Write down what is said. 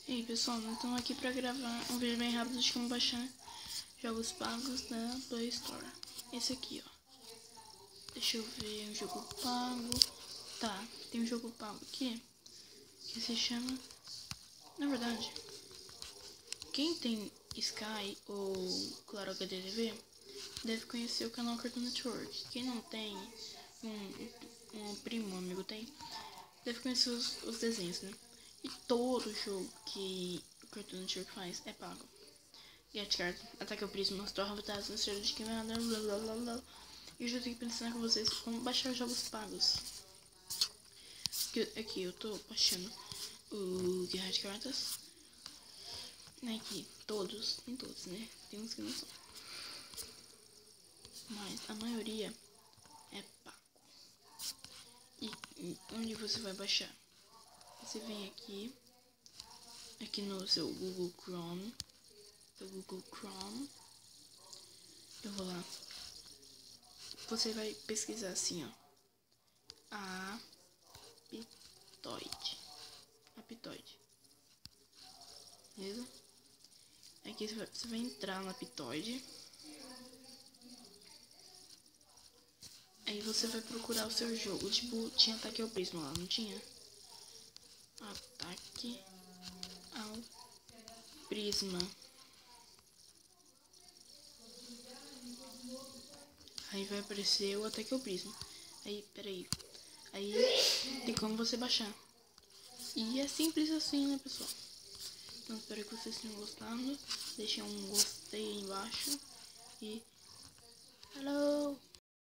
E aí pessoal, nós estamos aqui para gravar um vídeo bem rápido de como baixar jogos pagos da Play Store. Esse aqui, ó. Deixa eu ver, um jogo pago. Tá, tem um jogo pago aqui que se chama... Na verdade, quem tem Sky ou Claro HD TV deve conhecer o canal Cartoon Network. Quem não tem, um primo, um amigo tem, deve conhecer os desenhos, né? E todo jogo que o Cartoon Network faz é pago. Get Card, Ataque ao Prisma, Torre Habitats, Estrela de Queimada, blá blá blá blá. E eu já tenho que pensar com vocês como baixar jogos pagos. Aqui eu tô baixando o Guerra de Cartas. Aqui, todos, nem todos, né? Tem uns que não são. Mas a maioria é pago. E onde você vai baixar? Você vem aqui no seu Google Chrome. Eu vou lá. Você vai pesquisar assim, ó. Aptoide. Beleza? Aqui você vai entrar no Aptoide. Aí você vai procurar o seu jogo. Tipo, tinha Ataque ao Prisma lá, não tinha? Ataque ao Prisma. Aí vai aparecer o Ataque ao Prisma. Aí, peraí. Aí tem como você baixar. E é simples assim, né, pessoal? Então espero que vocês tenham gostado. Deixem um gostei aí embaixo. E... Hello!